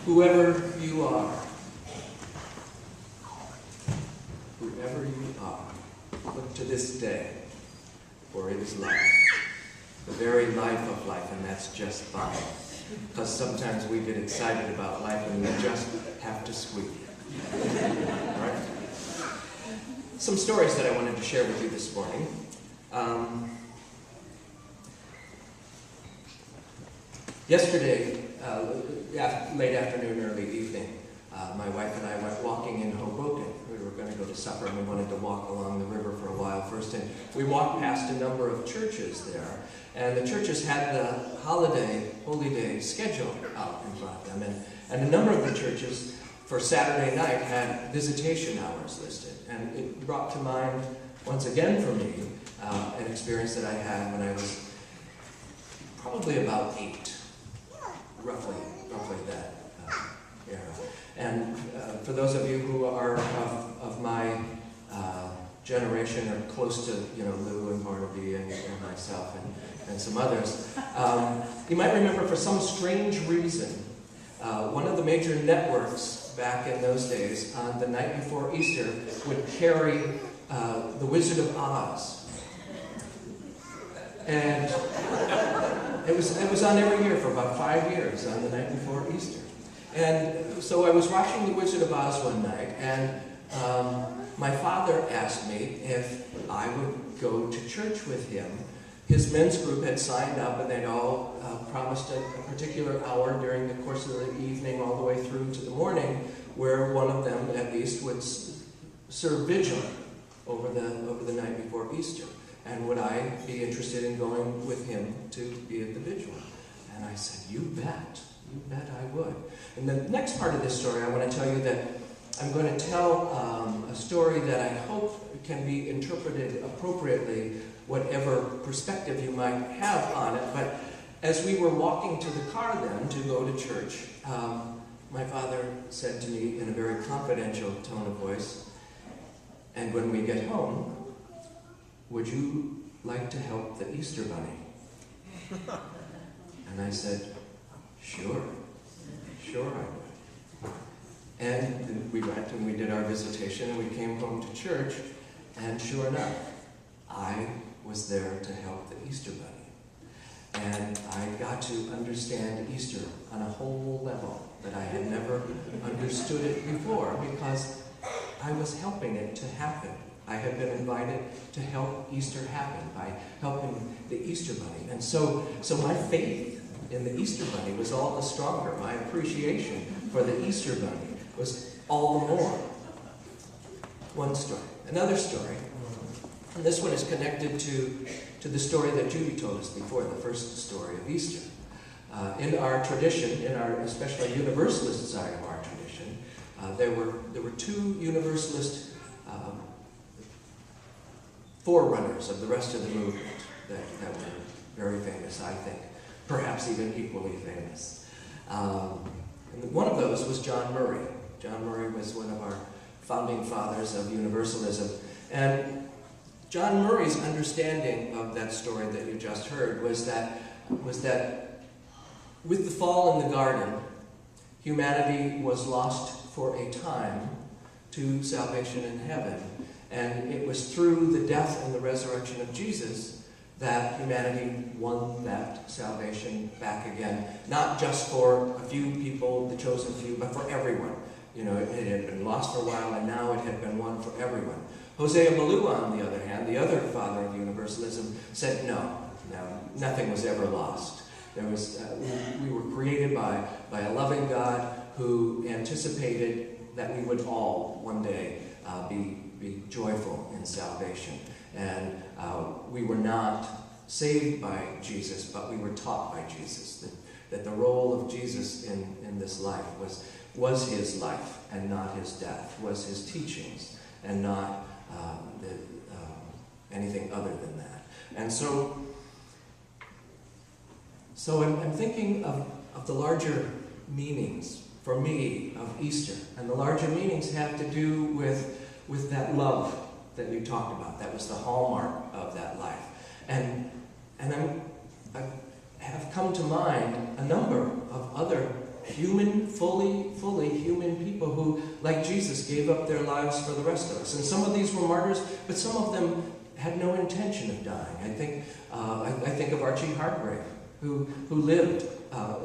Whoever you are, look to this day, for it is life, the very life of life, and that's just fine. Because sometimes we get excited about life and we just have to squeak. Right? Some stories that I wanted to share with you this morning. Yesterday, late afternoon, early evening, my wife and I went walking in Hoboken. We were going to go to supper and we wanted to walk along the river for a while first. And we walked past a number of churches there. And the churches had the holy day schedule out in front of them. And a number of the churches for Saturday night had visitation hours listed. And it brought to mind, once again for me, an experience that I had when I was probably about 8. Roughly that era. And for those of you who are of my generation or close to, Lou and Barnaby and myself and some others, you might remember for some strange reason, one of the major networks back in those days, on the night before Easter, would carry The Wizard of Oz. And it was on every year for about 5 years on the night before Easter. And so I was watching The Wizard of Oz one night, and my father asked me if I would go to church with him. His men's group had signed up, and they'd all promised a particular hour during the course of the evening all the way through to the morning, where one of them at least would serve vigil over the night before Easter. And would I be interested in going with him to be at the vigil? And I said, you bet I would. In the next part of this story, I want to tell you that I'm going to tell a story that I hope can be interpreted appropriately, whatever perspective you might have on it. But as we were walking to the car then to go to church, my father said to me in a very confidential tone of voice, and when we get home, would you like to help the Easter Bunny? And I said, sure I would. And we went and we did our visitation and we came home to church, and sure enough, I was there to help the Easter Bunny. And I got to understand Easter on a whole level that I had never understood it before, because I was helping it to happen. I had been invited to help Easter happen by helping the Easter Bunny. And so my faith in the Easter Bunny was all the stronger. My appreciation for the Easter Bunny was all the more. One story. Another story. And this one is connected to the story that Judy told us before, the first story of Easter. In our tradition, especially Universalist side of our tradition, there were two Universalist forerunners of the rest of the movement that were very famous, I think, perhaps even equally famous. And one of those was John Murray. John Murray was one of our founding fathers of Universalism. And John Murray's understanding of that story that you just heard was that with the fall in the garden, humanity was lost for a time to salvation in heaven. And it was through the death and the resurrection of Jesus that humanity won that salvation back again. Not just for a few people, the chosen few, but for everyone. It had been lost for a while, and now it had been won for everyone. Hosea Ballou, on the other hand, the other father of Universalism, said no, nothing was ever lost. We were created by a loving God who anticipated that we would all one day be joyful in salvation. And we were not saved by Jesus, but we were taught by Jesus. That the role of Jesus in this life was his life and not his death, was his teachings and not anything other than that. And so I'm thinking of the larger meanings for me of Easter. And the larger meanings have to do with that love that you talked about. That was the hallmark of that life. And I have come to mind a number of other human, fully human people who, like Jesus, gave up their lives for the rest of us. And some of these were martyrs, but some of them had no intention of dying. I think of Archie Hargrave, who lived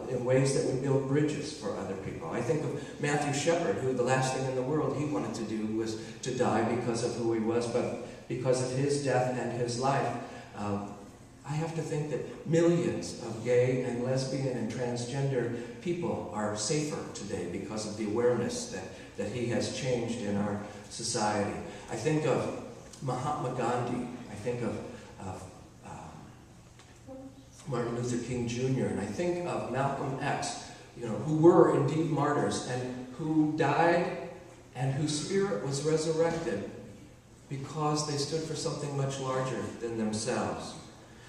in ways that would build bridges for other people. I think of Matthew Shepard, who the last thing in the world he wanted to do was to die because of who he was, but because of his death and his life. I have to think that millions of gay and lesbian and transgender people are safer today because of the awareness that he has changed in our society. I think of Mahatma Gandhi. I think of Martin Luther King Jr. And I think of Malcolm X, who were indeed martyrs and who died and whose spirit was resurrected because they stood for something much larger than themselves.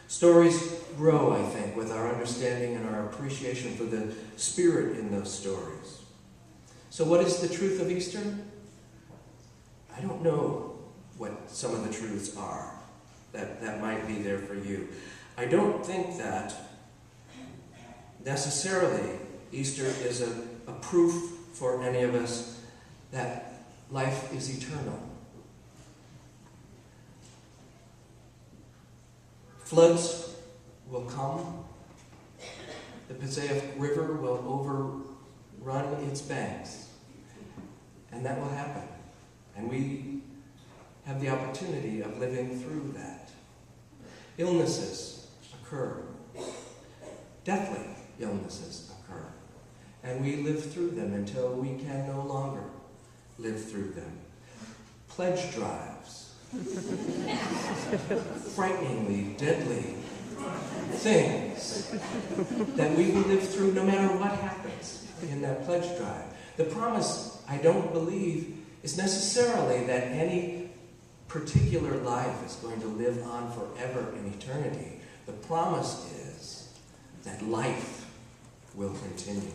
Stories grow, I think, with our understanding and our appreciation for the spirit in those stories. So what is the truth of Easter? I don't know what some of the truths are that might be there for you. I don't think that necessarily Easter is a proof for any of us that life is eternal. Floods will come. The Passaic River will overrun its banks. And that will happen. And we have the opportunity of living through that. Illnesses occur. Deathly illnesses occur. And we live through them until we can no longer live through them. Pledge drives. Frighteningly deadly things that we will live through no matter what happens in that pledge drive. The promise, I don't believe, is necessarily that any particular life is going to live on forever in eternity. The promise is that life will continue,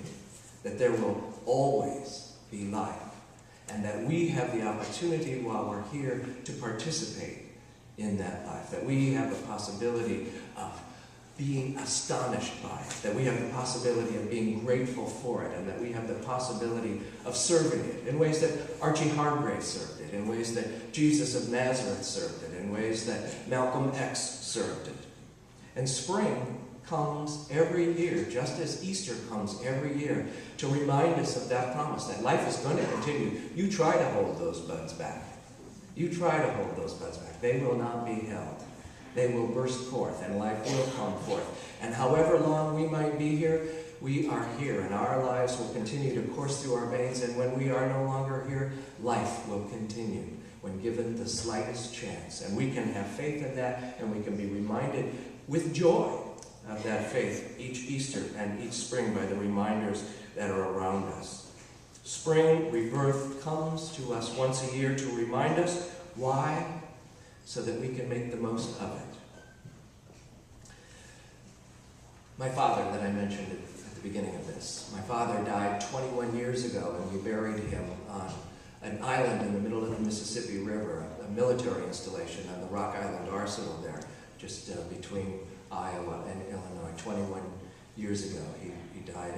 that there will always be life, and that we have the opportunity while we're here to participate in that life, that we have the possibility of being astonished by it, that we have the possibility of being grateful for it, and that we have the possibility of serving it in ways that Archie Hargrave served it, in ways that Jesus of Nazareth served it, in ways that Malcolm X served it. And spring comes every year, just as Easter comes every year, to remind us of that promise, that life is going to continue. You try to hold those buds back. You try to hold those buds back. They will not be held. They will burst forth, and life will come forth. And however long we might be here, we are here, and our lives will continue to course through our veins, and when we are no longer here, life will continue when given the slightest chance. And we can have faith in that, and we can be reminded with joy of that faith each Easter and each spring by the reminders that are around us. Spring rebirth comes to us once a year to remind us. Why? So that we can make the most of it. My father, that I mentioned at the beginning of this, my father died 21 years ago, and we buried him on an island in the middle of the Mississippi River, a military installation on the Rock Island Arsenal there, just between Iowa and Illinois. 21 years ago he died,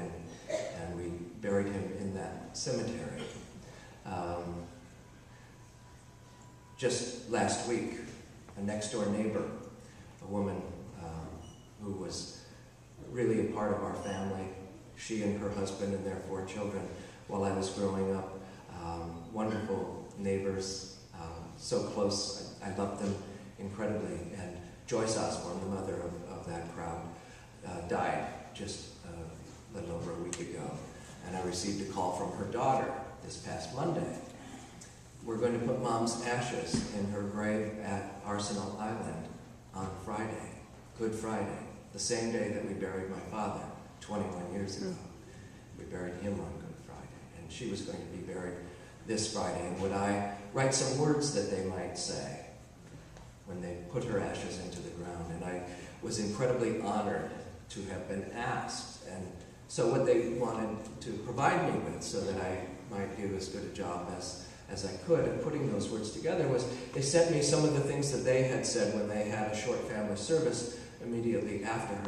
and we buried him in that cemetery. Just last week, a next-door neighbor, a woman who was really a part of our family, she and her husband and their 4 children, while I was growing up, wonderful neighbors, so close. I loved them incredibly. And Joyce Osborne, the mother of that crowd, died just a little over a week ago. And I received a call from her daughter this past Monday. We're going to put Mom's ashes in her grave at Arsenal Island on Friday, Good Friday, the same day that we buried my father 21 years ago. We buried him on Good Friday, and she was going to be buried this Friday. And would I write some words that they might say when they put her ashes into the ground? And I was incredibly honored to have been asked. And so what they wanted to provide me with so that I might do as good a job as I could at putting those words together was they sent me some of the things that they had said when they had a short family service immediately after her